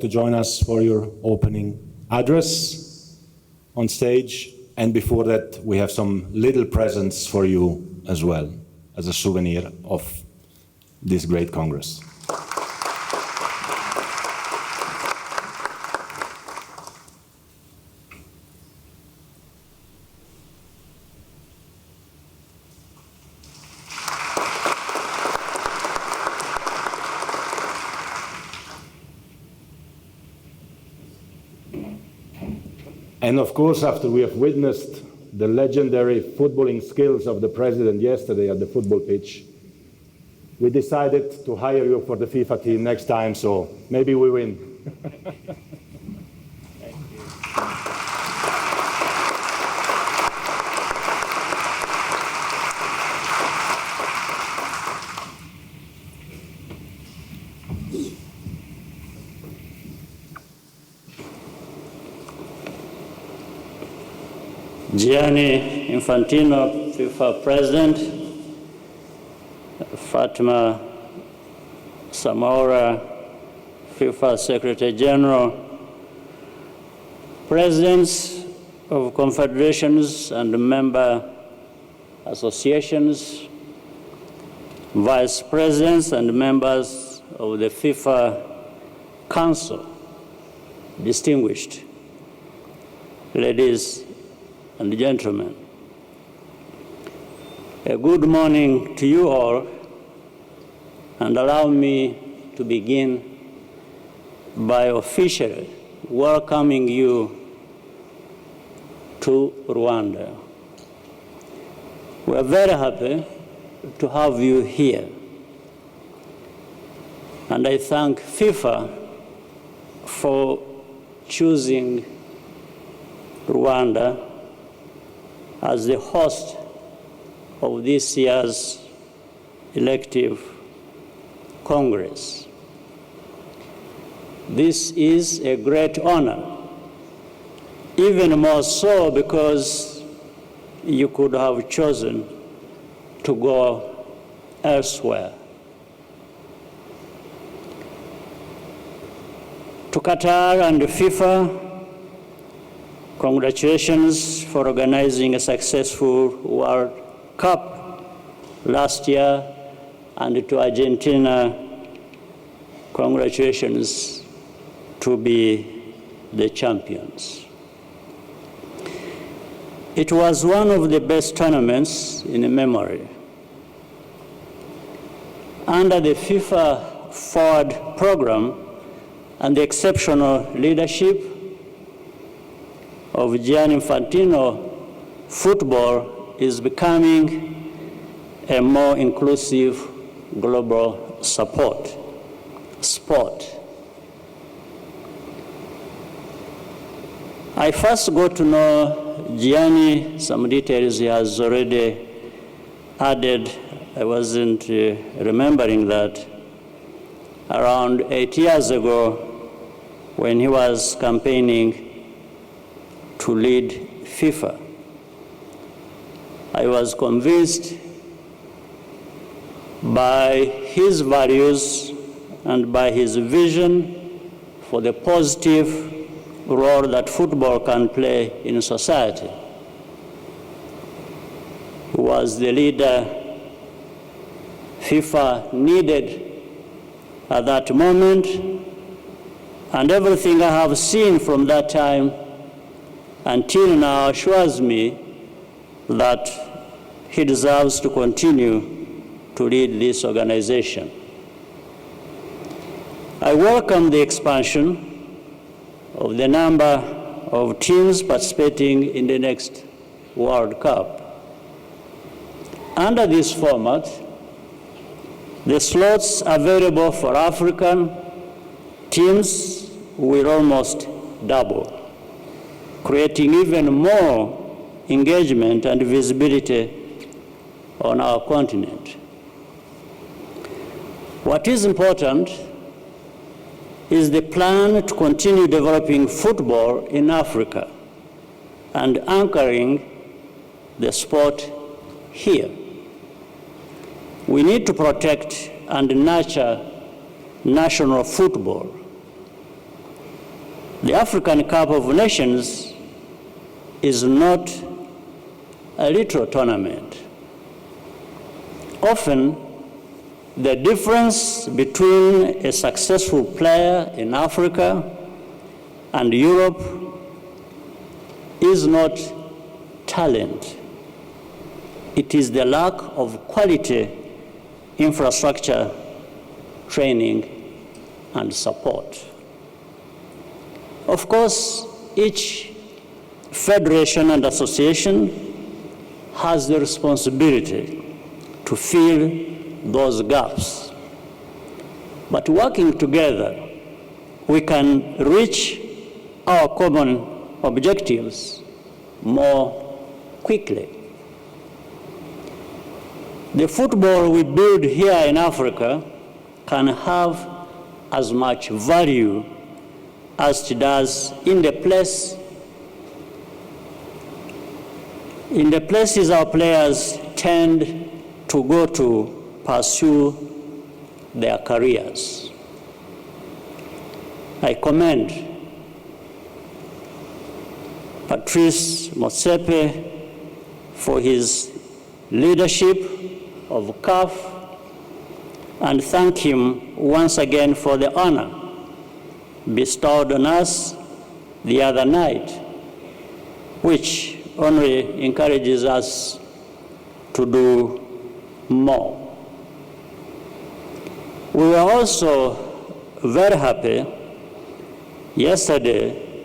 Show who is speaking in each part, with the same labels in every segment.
Speaker 1: To join us for your opening address on stage, and before that we have some little presents for you as well as a souvenir of this great Congress. And of course, after we have witnessed the legendary footballing skills of the president yesterday at the football pitch, we decided to hire you for the FIFA team next time, so maybe we win. Thank you.
Speaker 2: Gianni Infantino, FIFA President, Fatima Samora, FIFA Secretary General, Presidents of confederations and member associations, Vice Presidents and members of the FIFA Council, distinguished ladies and gentlemen, a good morning to you all, and allow me to begin by officially welcoming you to Rwanda. We are very happy to have you here, and I thank FIFA for choosing Rwanda as the host of this year's elective Congress. This is a great honor, even more so because you could have chosen to go elsewhere. To Qatar and FIFA, congratulations for organizing a successful World Cup last year, and to Argentina, congratulations to be the champions. It was one of the best tournaments in memory. Under the FIFA Forward program and the exceptional leadership of Gianni Infantino, football is becoming a more inclusive global sport. I first got to know Gianni, some details he has already added. I wasn't remembering that. Around 8 years ago, when he was campaigning to lead FIFA, I was convinced by his values and by his vision for the positive role that football can play in society. He was the leader FIFA needed at that moment, and everything I have seen from that time until now assures me that he deserves to continue to lead this organization. I welcome the expansion of the number of teams participating in the next World Cup. Under this format, the slots available for African teams will almost double, creating even more engagement and visibility on our continent. What is important is the plan to continue developing football in Africa and anchoring the sport here. We need to protect and nurture national football. The African Cup of Nations is not a little tournament. Often, the difference between a successful player in Africa and Europe is not talent. It is the lack of quality infrastructure, training, and support. Of course, each federation and association has the responsibility to fill those gaps. But working together, we can reach our common objectives more quickly. The football we build here in Africa can have as much value as it does in the places our players tend to go to pursue their careers. I commend Patrice Motsepe for his leadership of CAF and thank him once again for the honor bestowed on us the other night, which only encourages us to do more. We were also very happy yesterday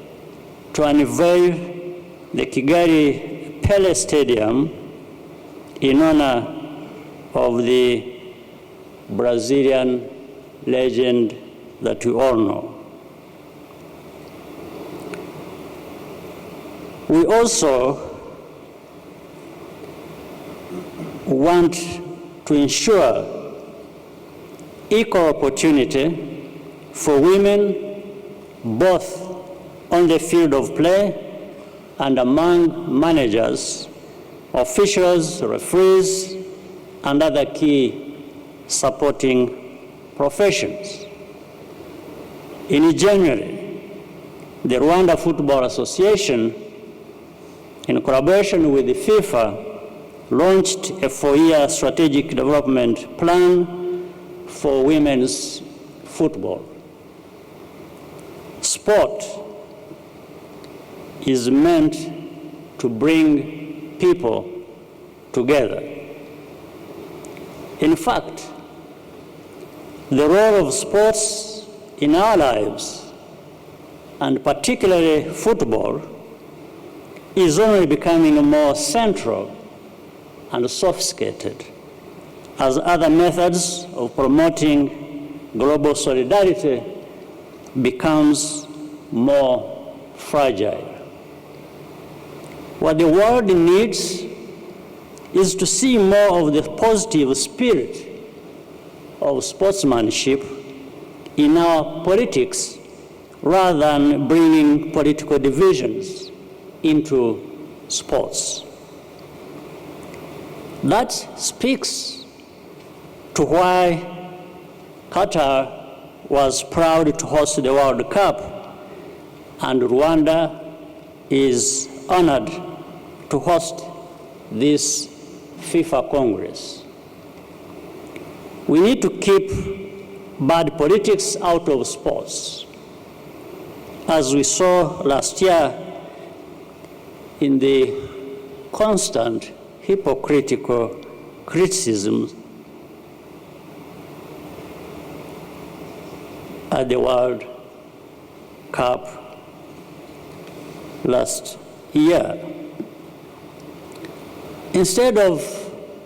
Speaker 2: to unveil the Kigali Pele Stadium in honor of the Brazilian legend that we all know. We also want to ensure equal opportunity for women, both on the field of play and among managers, officials, referees, and other key supporting professions. In January, the Rwanda Football Association, in collaboration with the FIFA, launched a 4-year strategic development plan for women's football. Sport is meant to bring people together. In fact, the role of sports in our lives, and particularly football, is only becoming more central and sophisticated as other methods of promoting global solidarity becomes more fragile. What the world needs is to see more of the positive spirit of sportsmanship in our politics rather than bringing political divisions into sports. That speaks to why Qatar was proud to host the World Cup, and Rwanda is honored to host this FIFA Congress. We need to keep bad politics out of sports. As we saw last year in the constant hypocritical criticism at the World Cup last year. Instead of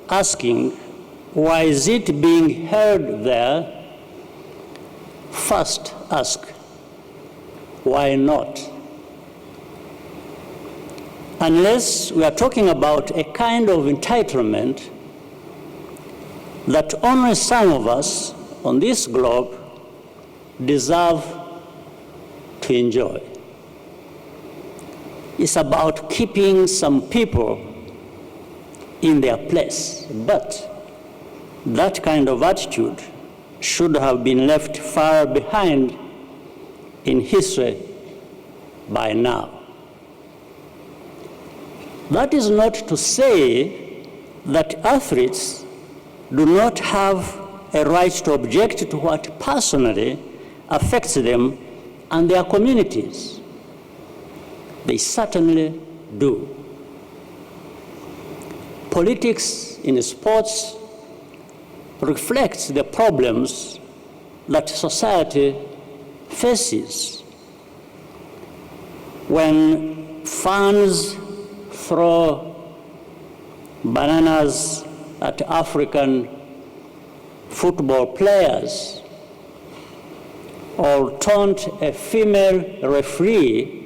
Speaker 2: asking why is it being held there, first ask why not. Unless we are talking about a kind of entitlement that only some of us on this globe deserve to enjoy. It's about keeping some people in their place, but that kind of attitude should have been left far behind in history by now. That is not to say that athletes do not have a right to object to what personally affects them and their communities. They certainly do. Politics in sports reflects the problems that society faces. When fans throw bananas at African football players or taunt a female referee,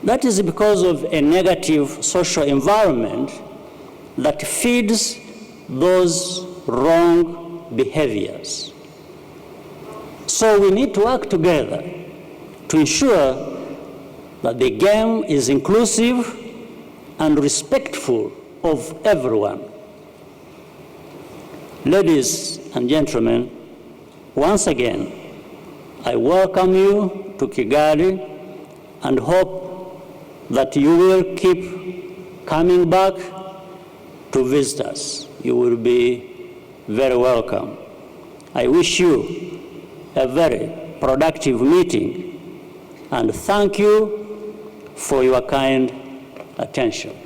Speaker 2: that is because of a negative social environment that feeds those wrong behaviors. So we need to work together to ensure that the game is inclusive and respectful of everyone. Ladies and gentlemen, once again, I welcome you to Kigali and hope that you will keep coming back to visit us. You will be very welcome. I wish you a very productive meeting and thank you for your kind attention.